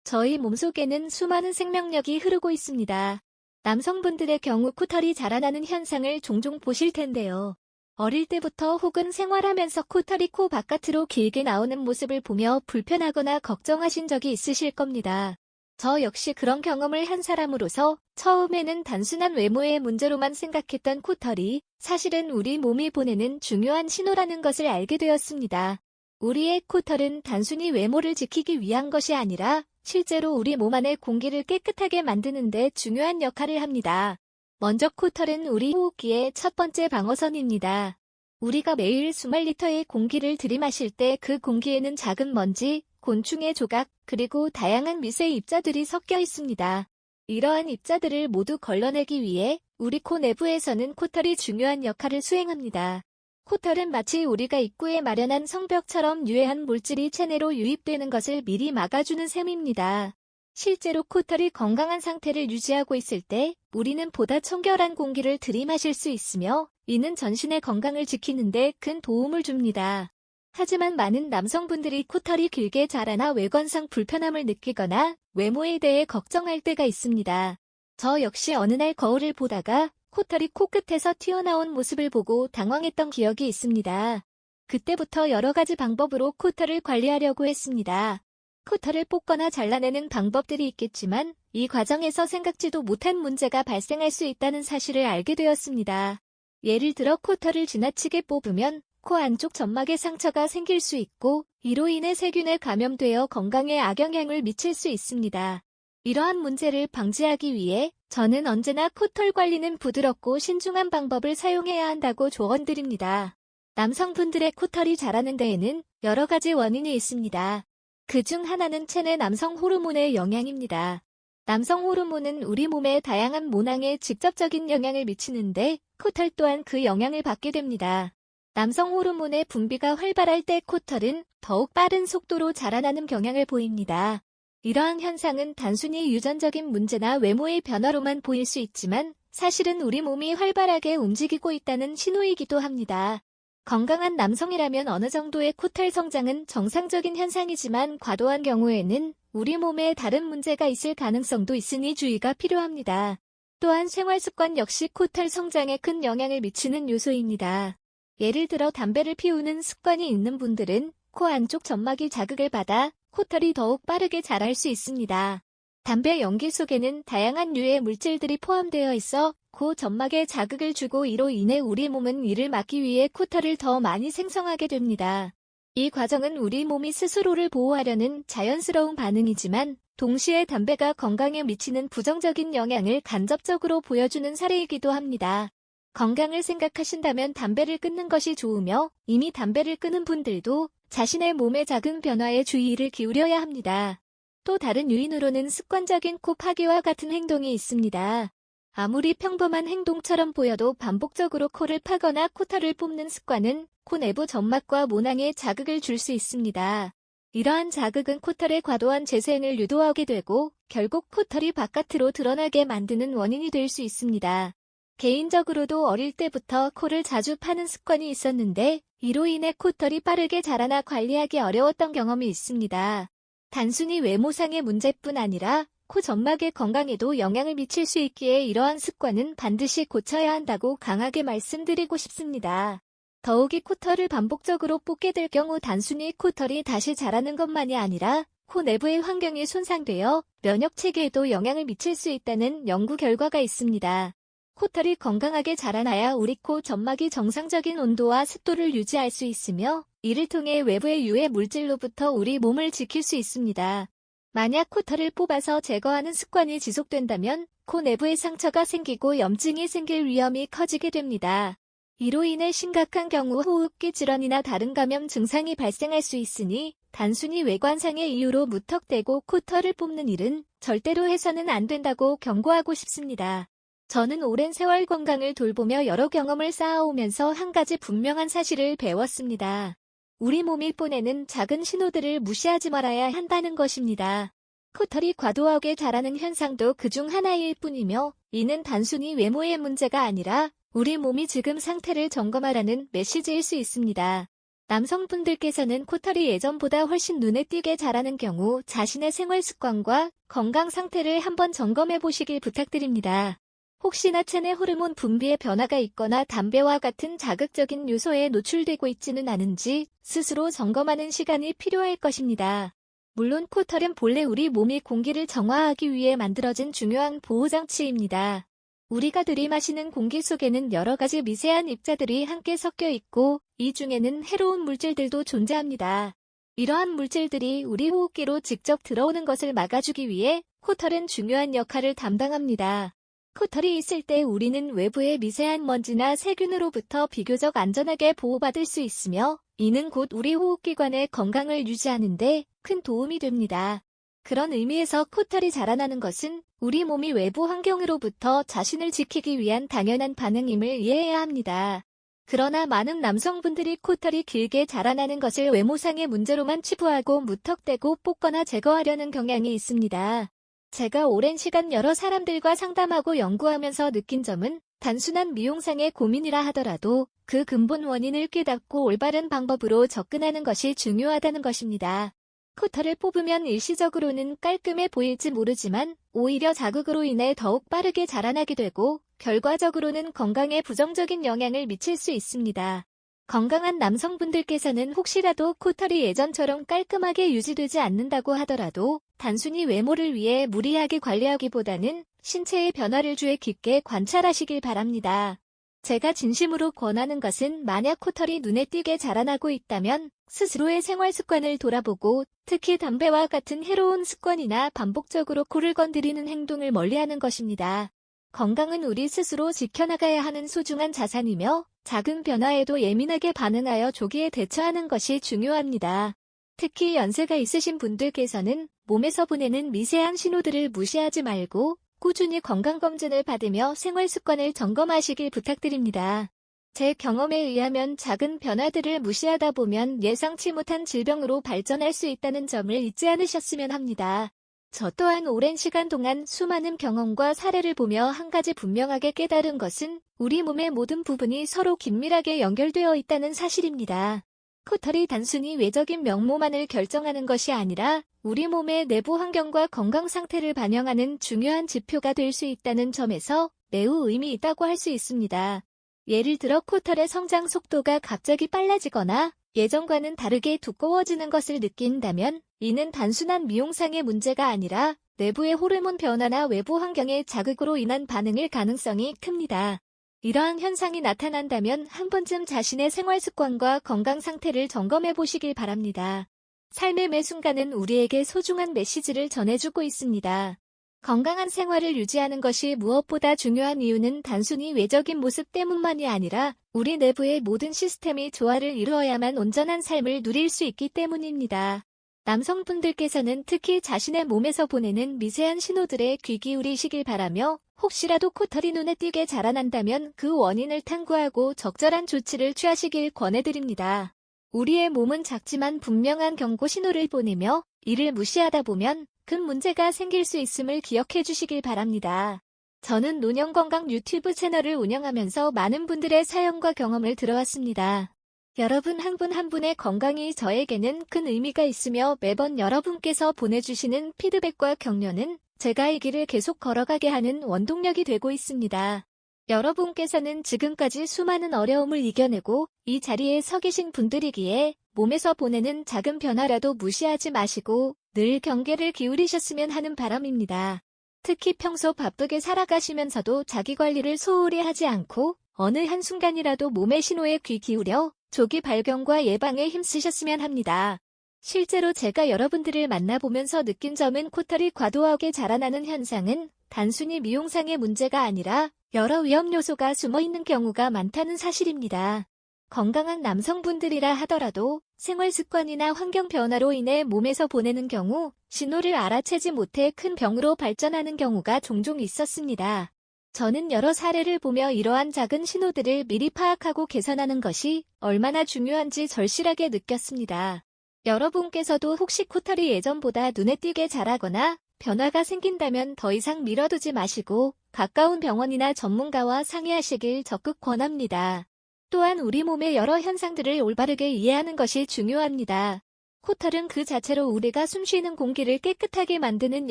저희 몸속에는 수많은 생명력이 흐르고 있습니다. 남성분들의 경우 코털이 자라나는 현상을 종종 보실 텐데요. 어릴 때부터 혹은 생활하면서 코털이 코 바깥으로 길게 나오는 모습을 보며 불편하거나 걱정하신 적이 있으실 겁니다. 저 역시 그런 경험을 한 사람으로서 처음에는 단순한 외모의 문제로만 생각했던 코털이 사실은 우리 몸이 보내는 중요한 신호라는 것을 알게 되었습니다. 우리의 코털은 단순히 외모를 지키기 위한 것이 아니라 실제로 우리 몸 안의 공기를 깨끗하게 만드는 데 중요한 역할을 합니다. 먼저 코털은 우리 호흡기의 첫 번째 방어선입니다. 우리가 매일 수만 리터의 공기를 들이마실 때 그 공기에는 작은 먼지, 곤충의 조각, 그리고 다양한 미세 입자들이 섞여 있습니다. 이러한 입자들을 모두 걸러내기 위해 우리 코 내부에서는 코털이 중요한 역할을 수행합니다. 코털은 마치 우리가 입구에 마련한 성벽처럼 유해한 물질이 체내로 유입되는 것을 미리 막아주는 셈입니다. 실제로 코털이 건강한 상태를 유지하고 있을 때 우리는 보다 청결한 공기를 들이마실 수 있으며 이는 전신의 건강을 지키는 데 큰 도움을 줍니다. 하지만 많은 남성분들이 코털이 길게 자라나 외관상 불편함을 느끼거나 외모에 대해 걱정할 때가 있습니다. 저 역시 어느 날 거울을 보다가 코털이 코끝에서 튀어나온 모습을 보고 당황했던 기억이 있습니다. 그때부터 여러 가지 방법으로 코털을 관리하려고 했습니다. 코털을 뽑거나 잘라내는 방법들이 있겠지만 이 과정에서 생각지도 못한 문제가 발생할 수 있다는 사실을 알게 되었습니다. 예를 들어 코털을 지나치게 뽑으면 코 안쪽 점막에 상처가 생길 수 있고 이로 인해 세균에 감염되어 건강에 악영향을 미칠 수 있습니다. 이러한 문제를 방지하기 위해 저는 언제나 코털 관리는 부드럽고 신중한 방법을 사용해야 한다고 조언드립니다. 남성분들의 코털이 자라는 데에는 여러 가지 원인이 있습니다. 그중 하나는 체내 남성 호르몬의 영향입니다. 남성 호르몬은 우리 몸의 다양한 모낭에 직접적인 영향을 미치는데 코털 또한 그 영향을 받게 됩니다. 남성 호르몬의 분비가 활발할 때 코털은 더욱 빠른 속도로 자라나는 경향을 보입니다. 이러한 현상은 단순히 유전적인 문제나 외모의 변화로만 보일 수 있지만 사실은 우리 몸이 활발하게 움직이고 있다는 신호이기도 합니다. 건강한 남성이라면 어느 정도의 코털 성장은 정상적인 현상이지만 과도한 경우에는 우리 몸에 다른 문제가 있을 가능성도 있으니 주의가 필요합니다. 또한 생활습관 역시 코털 성장에 큰 영향을 미치는 요소입니다. 예를 들어 담배를 피우는 습관이 있는 분들은 코 안쪽 점막이 자극을 받아 코털이 더욱 빠르게 자랄 수 있습니다. 담배 연기 속에는 다양한 유해 물질들이 포함되어 있어 코 점막에 자극을 주고 이로 인해 우리 몸은 이를 막기 위해 코털을 더 많이 생성하게 됩니다. 이 과정은 우리 몸이 스스로를 보호하려는 자연스러운 반응이지만 동시에 담배가 건강에 미치는 부정적인 영향을 간접적으로 보여주는 사례이기도 합니다. 건강을 생각하신다면 담배를 끊는 것이 좋으며 이미 담배를 끊은 분들도 자신의 몸의 작은 변화에 주의를 기울여야 합니다. 또 다른 요인으로는 습관적인 코 파기와 같은 행동이 있습니다. 아무리 평범한 행동처럼 보여도 반복적으로 코를 파거나 코털을 뽑는 습관은 코 내부 점막과 모낭에 자극을 줄 수 있습니다. 이러한 자극은 코털의 과도한 재생을 유도하게 되고 결국 코털이 바깥으로 드러나게 만드는 원인이 될 수 있습니다. 개인적으로도 어릴 때부터 코를 자주 파는 습관이 있었는데 이로 인해 코털이 빠르게 자라나 관리하기 어려웠던 경험이 있습니다. 단순히 외모상의 문제뿐 아니라 코 점막의 건강에도 영향을 미칠 수 있기에 이러한 습관은 반드시 고쳐야 한다고 강하게 말씀드리고 싶습니다. 더욱이 코털을 반복적으로 뽑게 될 경우 단순히 코털이 다시 자라는 것만이 아니라 코 내부의 환경이 손상되어 면역체계에도 영향을 미칠 수 있다는 연구 결과가 있습니다. 코털이 건강하게 자라나야 우리 코 점막이 정상적인 온도와 습도를 유지할 수 있으며 이를 통해 외부의 유해 물질로부터 우리 몸을 지킬 수 있습니다. 만약 코털을 뽑아서 제거하는 습관이 지속된다면 코 내부에 상처가 생기고 염증이 생길 위험이 커지게 됩니다. 이로 인해 심각한 경우 호흡기 질환이나 다른 감염 증상이 발생할 수 있으니 단순히 외관상의 이유로 무턱대고 코털을 뽑는 일은 절대로 해서는 안 된다고 경고하고 싶습니다. 저는 오랜 세월 건강을 돌보며 여러 경험을 쌓아오면서 한 가지 분명한 사실을 배웠습니다. 우리 몸이 보내는 작은 신호들을 무시하지 말아야 한다는 것입니다. 코털이 과도하게 자라는 현상도 그중 하나일 뿐이며 이는 단순히 외모의 문제가 아니라 우리 몸이 지금 상태를 점검하라는 메시지일 수 있습니다. 남성분들께서는 코털이 예전보다 훨씬 눈에 띄게 자라는 경우 자신의 생활 습관과 건강 상태를 한번 점검해 보시길 부탁드립니다. 혹시나 체내 호르몬 분비에 변화가 있거나 담배와 같은 자극적인 요소에 노출되고 있지는 않은지 스스로 점검하는 시간이 필요할 것입니다. 물론 코털은 본래 우리 몸이 공기를 정화하기 위해 만들어진 중요한 보호장치입니다. 우리가 들이마시는 공기 속에는 여러 가지 미세한 입자들이 함께 섞여 있고 이 중에는 해로운 물질들도 존재합니다. 이러한 물질들이 우리 호흡기로 직접 들어오는 것을 막아주기 위해 코털은 중요한 역할을 담당합니다. 코털이 있을 때 우리는 외부의 미세한 먼지나 세균으로부터 비교적 안전하게 보호받을 수 있으며 이는 곧 우리 호흡기관의 건강을 유지하는 데 큰 도움이 됩니다. 그런 의미에서 코털이 자라나는 것은 우리 몸이 외부 환경으로부터 자신을 지키기 위한 당연한 반응임을 이해해야 합니다. 그러나 많은 남성분들이 코털이 길게 자라나는 것을 외모상의 문제로만 치부하고 무턱대고 뽑거나 제거하려는 경향이 있습니다. 제가 오랜 시간 여러 사람들과 상담하고 연구하면서 느낀 점은 단순한 미용상의 고민이라 하더라도 그 근본 원인을 깨닫고 올바른 방법으로 접근하는 것이 중요하다는 것입니다. 코털을 뽑으면 일시적으로는 깔끔해 보일지 모르지만 오히려 자극으로 인해 더욱 빠르게 자라나게 되고 결과적으로는 건강에 부정적인 영향을 미칠 수 있습니다. 건강한 남성분들께서는 혹시라도 코털이 예전처럼 깔끔하게 유지되지 않는다고 하더라도 단순히 외모를 위해 무리하게 관리하기보다는 신체의 변화를 주의 깊게 관찰하시길 바랍니다. 제가 진심으로 권하는 것은 만약 코털이 눈에 띄게 자라나고 있다면 스스로의 생활 습관을 돌아보고 특히 담배와 같은 해로운 습관이나 반복적으로 코를 건드리는 행동을 멀리하는 것입니다. 건강은 우리 스스로 지켜나가야 하는 소중한 자산이며 작은 변화에도 예민하게 반응하여 조기에 대처하는 것이 중요합니다. 특히 연세가 있으신 분들께서는 몸에서 보내는 미세한 신호들을 무시하지 말고 꾸준히 건강검진을 받으며 생활 습관을 점검하시길 부탁드립니다. 제 경험에 의하면 작은 변화들을 무시하다 보면 예상치 못한 질병으로 발전할 수 있다는 점을 잊지 않으셨으면 합니다. 저 또한 오랜 시간 동안 수많은 경험과 사례를 보며 한 가지 분명하게 깨달은 것은 우리 몸의 모든 부분이 서로 긴밀하게 연결되어 있다는 사실입니다. 코털이 단순히 외적인 면모만을 결정하는 것이 아니라 우리 몸의 내부 환경과 건강 상태를 반영하는 중요한 지표가 될 수 있다는 점에서 매우 의미 있다고 할 수 있습니다. 예를 들어 코털의 성장 속도가 갑자기 빨라지거나 예전과는 다르게 두꺼워지는 것을 느낀다면 이는 단순한 미용상의 문제가 아니라 내부의 호르몬 변화나 외부 환경의 자극으로 인한 반응일 가능성이 큽니다. 이러한 현상이 나타난다면 한 번쯤 자신의 생활 습관과 건강 상태를 점검해 보시길 바랍니다. 삶의 매 순간은 우리에게 소중한 메시지를 전해주고 있습니다. 건강한 생활을 유지하는 것이 무엇보다 중요한 이유는 단순히 외적인 모습 때문만이 아니라 우리 내부의 모든 시스템이 조화를 이루어야만 온전한 삶을 누릴 수 있기 때문입니다. 남성분들께서는 특히 자신의 몸에서 보내는 미세한 신호들에 귀 기울이시길 바라며 혹시라도 코털이 눈에 띄게 자라난다면 그 원인을 탐구하고 적절한 조치를 취하시길 권해드립니다. 우리의 몸은 작지만 분명한 경고 신호를 보내며 이를 무시하다 보면 큰 문제가 생길 수 있음을 기억해 주시길 바랍니다. 저는 노년건강 유튜브 채널을 운영하면서 많은 분들의 사연과 경험을 들어왔습니다. 여러분 한 분 한 분의 건강이 저에게는 큰 의미가 있으며 매번 여러분께서 보내주시는 피드백과 격려는 제가 이 길을 계속 걸어가게 하는 원동력이 되고 있습니다. 여러분께서는 지금까지 수많은 어려움을 이겨내고 이 자리에 서 계신 분들이기에 몸에서 보내는 작은 변화라도 무시하지 마시고 늘 경계를 기울이셨으면 하는 바람입니다. 특히 평소 바쁘게 살아가시면서도 자기관리를 소홀히 하지 않고 어느 한순간이라도 몸의 신호에 귀 기울여 조기 발견과 예방에 힘쓰셨으면 합니다. 실제로 제가 여러분들을 만나보면서 느낀 점은 코털이 과도하게 자라나는 현상은 단순히 미용상의 문제가 아니라 여러 위험 요소가 숨어있는 경우가 많다는 사실입니다. 건강한 남성분들이라 하더라도 생활 습관이나 환경 변화로 인해 몸에서 보내는 경우 신호를 알아채지 못해 큰 병으로 발전하는 경우가 종종 있었습니다. 저는 여러 사례를 보며 이러한 작은 신호들을 미리 파악하고 개선하는 것이 얼마나 중요한지 절실하게 느꼈습니다. 여러분께서도 혹시 코털이 예전보다 눈에 띄게 자라거나 변화가 생긴다면 더 이상 미뤄두지 마시고 가까운 병원이나 전문가와 상의하시길 적극 권합니다. 또한 우리 몸의 여러 현상들을 올바르게 이해하는 것이 중요합니다. 코털은 그 자체로 우리가 숨쉬는 공기를 깨끗하게 만드는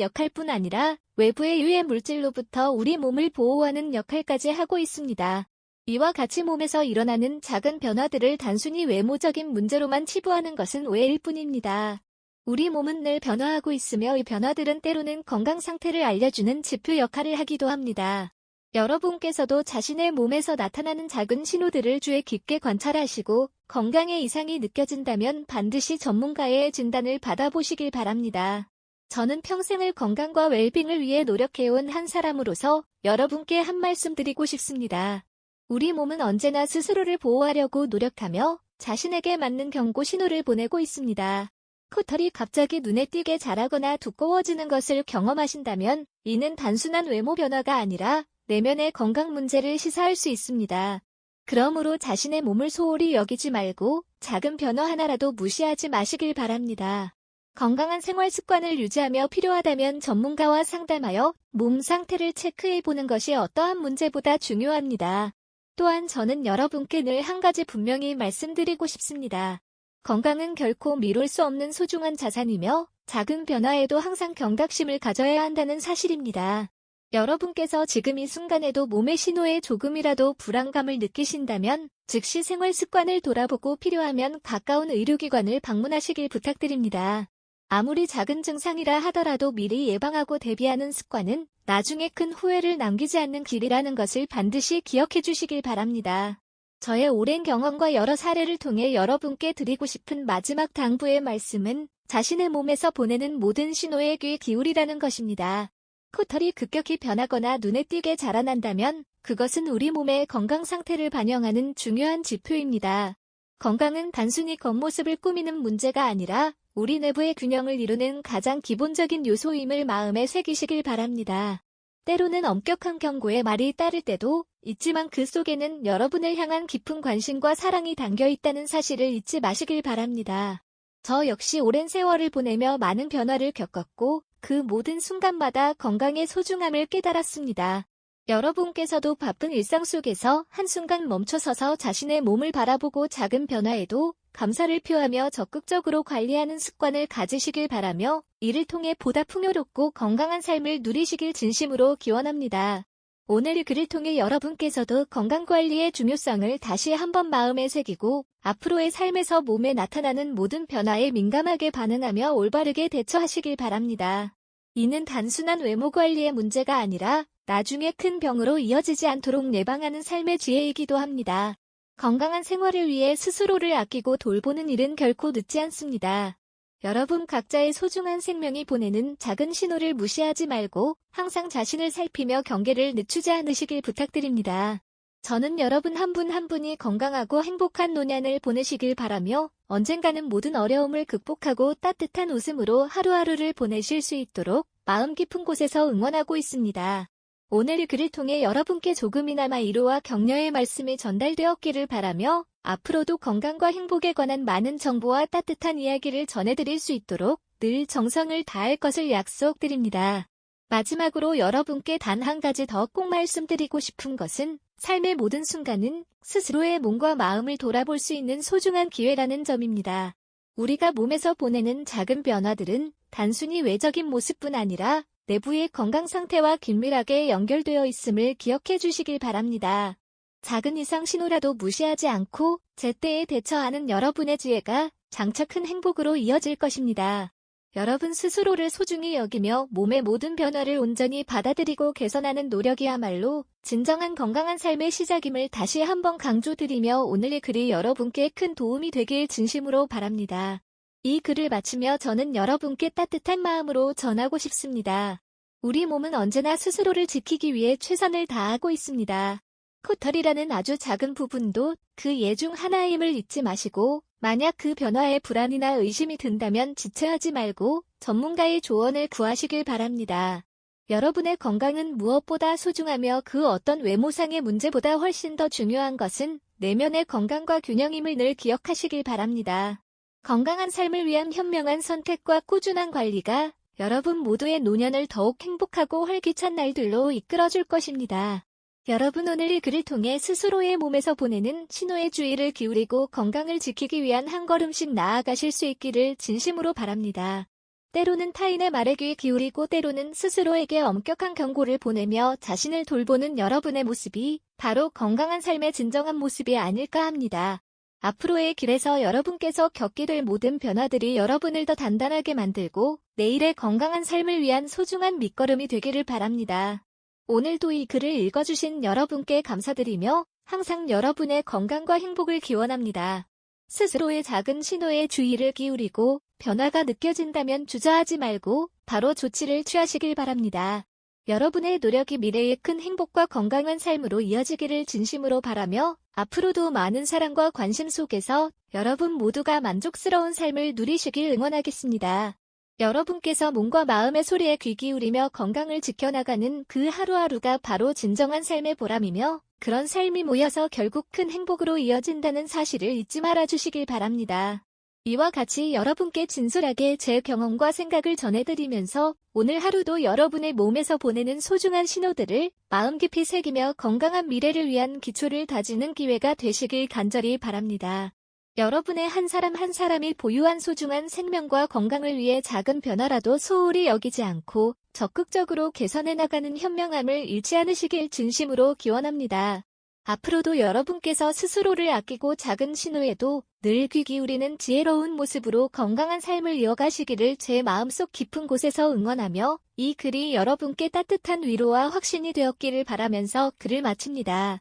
역할뿐 아니라 외부의 유해 물질로부터 우리 몸을 보호하는 역할까지 하고 있습니다. 이와 같이 몸에서 일어나는 작은 변화들을 단순히 외모적인 문제로만 치부하는 것은 오해일 뿐입니다. 우리 몸은 늘 변화하고 있으며 이 변화들은 때로는 건강 상태를 알려주는 지표 역할을 하기도 합니다. 여러분께서도 자신의 몸에서 나타나는 작은 신호들을 주의 깊게 관찰하시고 건강에 이상이 느껴진다면 반드시 전문가의 진단을 받아보시길 바랍니다. 저는 평생을 건강과 웰빙을 위해 노력해온 한 사람으로서 여러분께 한 말씀 드리고 싶습니다. 우리 몸은 언제나 스스로를 보호하려고 노력하며 자신에게 맞는 경고 신호를 보내고 있습니다. 코털이 갑자기 눈에 띄게 자라거나 두꺼워지는 것을 경험하신다면 이는 단순한 외모 변화가 아니라 내면의 건강 문제를 시사할 수 있습니다. 그러므로 자신의 몸을 소홀히 여기지 말고 작은 변화 하나라도 무시하지 마시길 바랍니다. 건강한 생활 습관을 유지하며 필요하다면 전문가와 상담하여 몸 상태를 체크해보는 것이 어떠한 문제보다 중요합니다. 또한 저는 여러분께 늘 한 가지 분명히 말씀드리고 싶습니다. 건강은 결코 미룰 수 없는 소중한 자산이며 작은 변화에도 항상 경각심을 가져야 한다는 사실입니다. 여러분께서 지금 이 순간에도 몸의 신호에 조금이라도 불안감을 느끼신다면 즉시 생활 습관을 돌아보고 필요하면 가까운 의료기관을 방문하시길 부탁드립니다. 아무리 작은 증상이라 하더라도 미리 예방하고 대비하는 습관은 나중에 큰 후회를 남기지 않는 길이라는 것을 반드시 기억해 주시길 바랍니다. 저의 오랜 경험과 여러 사례를 통해 여러분께 드리고 싶은 마지막 당부의 말씀은 자신의 몸에서 보내는 모든 신호에 귀 기울이라는 것입니다. 코털이 급격히 변하거나 눈에 띄게 자라난다면 그것은 우리 몸의 건강 상태를 반영하는 중요한 지표입니다. 건강은 단순히 겉모습을 꾸미는 문제가 아니라 우리 내부의 균형을 이루는 가장 기본적인 요소임을 마음에 새기시길 바랍니다. 때로는 엄격한 경고의 말이 따를 때도 있지만 그 속에는 여러분을 향한 깊은 관심과 사랑이 담겨 있다는 사실을 잊지 마시길 바랍니다. 저 역시 오랜 세월을 보내며 많은 변화를 겪었고 그 모든 순간마다 건강의 소중함을 깨달았습니다. 여러분께서도 바쁜 일상 속에서 한순간 멈춰서서 자신의 몸을 바라보고 작은 변화에도 감사를 표하며 적극적으로 관리하는 습관을 가지시길 바라며 이를 통해 보다 풍요롭고 건강한 삶을 누리시길 진심으로 기원합니다. 오늘 이 글을 통해 여러분께서도 건강관리의 중요성을 다시 한번 마음에 새기고 앞으로의 삶에서 몸에 나타나는 모든 변화에 민감하게 반응하며 올바르게 대처하시길 바랍니다. 이는 단순한 외모 관리의 문제가 아니라 나중에 큰 병으로 이어지지 않도록 예방하는 삶의 지혜이기도 합니다. 건강한 생활을 위해 스스로를 아끼고 돌보는 일은 결코 늦지 않습니다. 여러분 각자의 소중한 생명이 보내는 작은 신호를 무시하지 말고 항상 자신을 살피며 경계를 늦추지 않으시길 부탁드립니다. 저는 여러분 한 분 한 분이 건강하고 행복한 노년을 보내시길 바라며 언젠가는 모든 어려움을 극복하고 따뜻한 웃음으로 하루하루를 보내실 수 있도록 마음 깊은 곳에서 응원하고 있습니다. 오늘 이 글을 통해 여러분께 조금이나마 위로와 격려의 말씀이 전달되었기를 바라며 앞으로도 건강과 행복에 관한 많은 정보와 따뜻한 이야기를 전해드릴 수 있도록 늘 정성을 다할 것을 약속드립니다. 마지막으로 여러분께 단 한 가지 더 꼭 말씀드리고 싶은 것은 삶의 모든 순간은 스스로의 몸과 마음을 돌아볼 수 있는 소중한 기회라는 점입니다. 우리가 몸에서 보내는 작은 변화들은 단순히 외적인 모습뿐 아니라 내부의 건강 상태와 긴밀하게 연결되어 있음을 기억해 주시길 바랍니다. 작은 이상 신호라도 무시하지 않고 제때에 대처하는 여러분의 지혜가 장차 큰 행복으로 이어질 것입니다. 여러분 스스로를 소중히 여기며 몸의 모든 변화를 온전히 받아들이고 개선하는 노력이야말로 진정한 건강한 삶의 시작임을 다시 한번 강조드리며 오늘의 글이 여러분께 큰 도움이 되길 진심으로 바랍니다. 이 글을 마치며 저는 여러분께 따뜻한 마음으로 전하고 싶습니다. 우리 몸은 언제나 스스로를 지키기 위해 최선을 다하고 있습니다. 코털이라는 아주 작은 부분도 그 예 중 하나임을 잊지 마시고 만약 그 변화에 불안이나 의심이 든다면 지체하지 말고 전문가의 조언을 구하시길 바랍니다. 여러분의 건강은 무엇보다 소중하며 그 어떤 외모상의 문제보다 훨씬 더 중요한 것은 내면의 건강과 균형임을 늘 기억하시길 바랍니다. 건강한 삶을 위한 현명한 선택과 꾸준한 관리가 여러분 모두의 노년을 더욱 행복하고 활기찬 날들로 이끌어줄 것입니다. 여러분 오늘 이 글을 통해 스스로의 몸에서 보내는 신호에 주의를 기울이고 건강을 지키기 위한 한 걸음씩 나아가실 수 있기를 진심으로 바랍니다. 때로는 타인의 말에 귀 기울이고 때로는 스스로에게 엄격한 경고를 보내며 자신을 돌보는 여러분의 모습이 바로 건강한 삶의 진정한 모습이 아닐까 합니다. 앞으로의 길에서 여러분께서 겪게 될 모든 변화들이 여러분을 더 단단하게 만들고 내일의 건강한 삶을 위한 소중한 밑거름이 되기를 바랍니다. 오늘도 이 글을 읽어주신 여러분께 감사드리며 항상 여러분의 건강과 행복을 기원합니다. 스스로의 작은 신호에 주의를 기울이고 변화가 느껴진다면 주저하지 말고 바로 조치를 취하시길 바랍니다. 여러분의 노력이 미래의 큰 행복과 건강한 삶으로 이어지기를 진심으로 바라며 앞으로도 많은 사랑과 관심 속에서 여러분 모두가 만족스러운 삶을 누리시길 응원하겠습니다. 여러분께서 몸과 마음의 소리에 귀 기울이며 건강을 지켜나가는 그 하루하루가 바로 진정한 삶의 보람이며 그런 삶이 모여서 결국 큰 행복으로 이어진다는 사실을 잊지 말아주시길 바랍니다. 이와 같이 여러분께 진솔하게 제 경험과 생각을 전해드리면서 오늘 하루도 여러분의 몸에서 보내는 소중한 신호들을 마음 깊이 새기며 건강한 미래를 위한 기초를 다지는 기회가 되시길 간절히 바랍니다. 여러분의 한 사람 한 사람이 보유한 소중한 생명과 건강을 위해 작은 변화라도 소홀히 여기지 않고 적극적으로 개선해 나가는 현명함을 잃지 않으시길 진심으로 기원합니다. 앞으로도 여러분께서 스스로를 아끼고 작은 신호에도 늘 귀 기울이는 지혜로운 모습으로 건강한 삶을 이어가시기를 제 마음속 깊은 곳에서 응원하며 이 글이 여러분께 따뜻한 위로와 확신이 되었기를 바라면서 글을 마칩니다.